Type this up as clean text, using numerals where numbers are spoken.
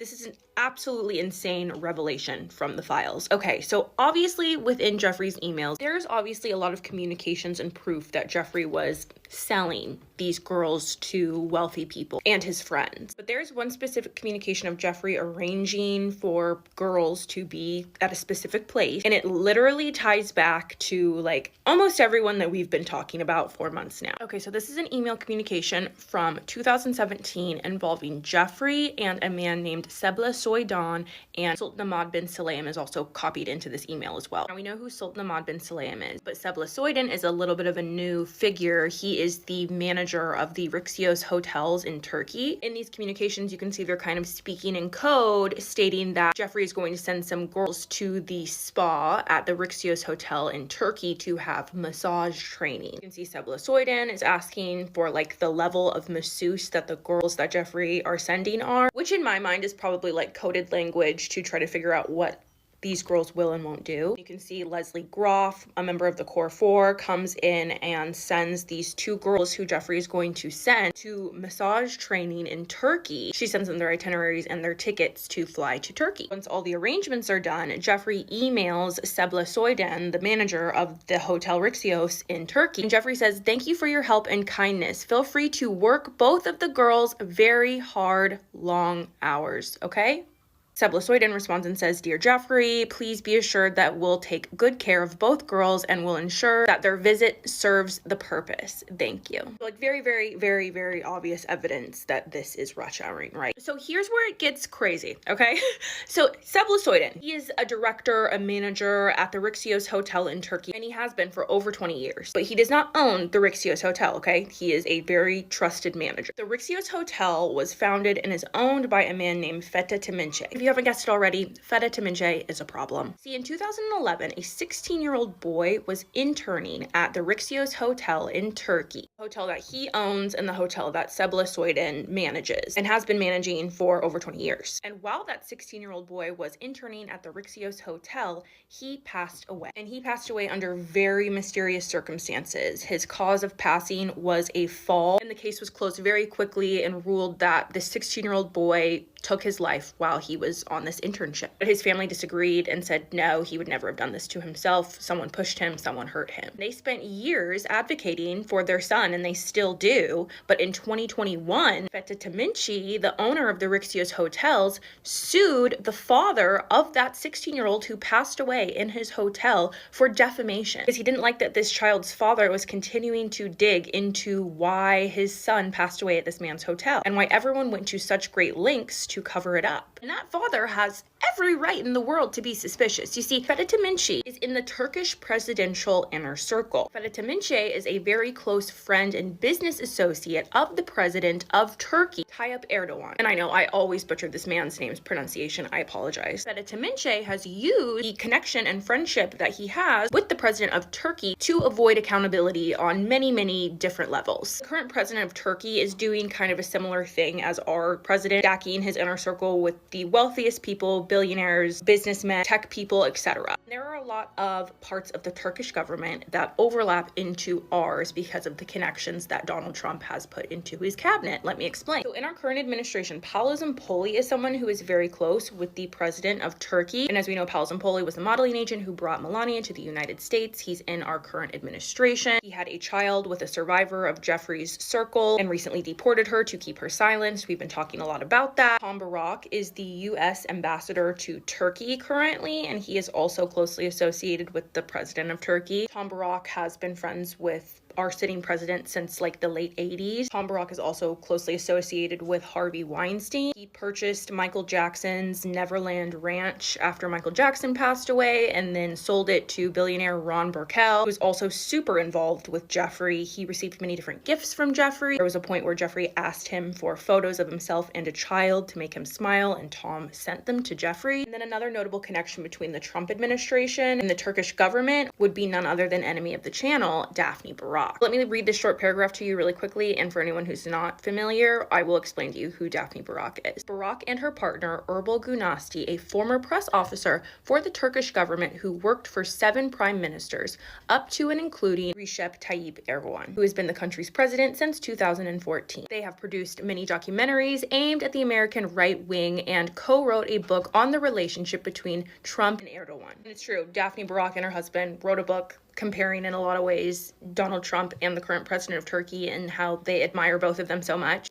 This is an absolutely insane revelation from the files. Okay, so obviously within Jeffrey's emails, there's obviously a lot of communications and proof that Jeffrey was selling these girls to wealthy people and his friends. But there's one specific communication of Jeffrey arranging for girls to be at a specific place, and it literally ties back to like almost everyone that we've been talking about for months now. Okay, so this is an email communication from 2017 involving Jeffrey and a man named Sebla Soydan, and Sultan Ahmad bin Salayem is also copied into this email as well. Now we know who Sultan Ahmad bin Salayem is, but Sebla Soydan is a little bit of a new figure. He is the manager of the Rixios hotels in Turkey. In these communications, you can see they're kind of speaking in code, stating that Jeffrey is going to send some girls to the spa at the Rixios hotel in Turkey to have massage training. You can see Sebla Soydan is asking for like the level of masseuse that the girls that Jeffrey are sending are, which in my mind is probably like coded language to try to figure out what these girls will and won't do. You can see Leslie Groff, a member of the Core Four, comes in and sends these two girls who Jeffrey is going to send to massage training in Turkey. She sends them their itineraries and their tickets to fly to Turkey. Once all the arrangements are done, Jeffrey emails Sebla Soydan, the manager of the Hotel Rixios in Turkey. And Jeffrey says, "Thank you for your help and kindness. Feel free to work both of the girls very hard, long hours, okay?" Sebla Soydan responds and says, "Dear Jeffrey, please be assured that we'll take good care of both girls and will ensure that their visit serves the purpose. Thank you." Like very, very, very, very obvious evidence that this is rush houring, right? So here's where it gets crazy, okay? So Sebla Soydan, he is a director, a manager at the Rixios Hotel in Turkey, and he has been for over 20 years. But he does not own the Rixios Hotel, okay? He is a very trusted manager. The Rixios Hotel was founded and is owned by a man named Feta Temince. If you haven't guessed it already, Feta Temince is a problem. See, in 2011, a 16-year-old boy was interning at the Rixios Hotel in Turkey, a hotel that he owns and the hotel that Sebla Soydan manages and has been managing for over 20 years. And while that 16-year-old boy was interning at the Rixios Hotel, he passed away. And he passed away under very mysterious circumstances. His cause of passing was a fall, and the case was closed very quickly and ruled that the 16-year-old boy took his life while he was on this internship. But his family disagreed and said no, he would never have done this to himself. Someone pushed him, someone hurt him. They spent years advocating for their son, and they still do. But in 2021, Feta Temince, the owner of the Rixios hotels, sued the father of that 16-year-old who passed away in his hotel for defamation, because he didn't like that this child's father was continuing to dig into why his son passed away at this man's hotel and why everyone went to such great lengths to cover it up. And that father has every right in the world to be suspicious. You see, Feta Temince is in the Turkish presidential inner circle. Feta Temince is a very close friend and business associate of the president of Turkey, Tayyip Erdogan. And I know I always butchered this man's name's pronunciation. I apologize. Feta Temince has used the connection and friendship that he has with the president of Turkey to avoid accountability on many, many different levels. The current president of Turkey is doing kind of a similar thing as our president, stacking his inner circle with the wealthiest people, billionaires, businessmen, tech people, etc. There are a lot of parts of the Turkish government that overlap into ours because of the connections that Donald Trump has put into his cabinet. Let me explain. So in our current administration, Paolo Zampoli is someone who is very close with the president of Turkey. And as we know, Paolo Zampoli was the modeling agent who brought Melania to the United States. He's in our current administration. He had a child with a survivor of Jeffrey's circle and recently deported her to keep her silenced. We've been talking a lot about that. Tom Barak is the U.S. ambassador to Turkey currently, and he is also closely associated with the president of Turkey. Tom Barak has been friends with our sitting president since like the late 80s. Tom Barak is also closely associated with Harvey Weinstein. He purchased Michael Jackson's Neverland Ranch after Michael Jackson passed away and then sold it to billionaire Ron Burkell, who was also super involved with Jeffrey. He received many different gifts from Jeffrey. There was a point where Jeffrey asked him for photos of himself and a child to make him smile, and Tom sent them to Jeffrey. And then another notable connection between the Trump administration and the Turkish government would be none other than enemy of the channel, Daphne Barak. Barak. Let me read this short paragraph to you really quickly, and for anyone who's not familiar, I will explain to you who Daphne Barak is. Barak and her partner, Erbil Gunasti, a former press officer for the Turkish government who worked for 7 prime ministers, up to and including Recep Tayyip Erdogan, who has been the country's president since 2014. They have produced many documentaries aimed at the American right wing and co-wrote a book on the relationship between Trump and Erdogan. And it's true, Daphne Barak and her husband wrote a book comparing in a lot of ways Donald Trump and the current president of Turkey and how they admire both of them so much.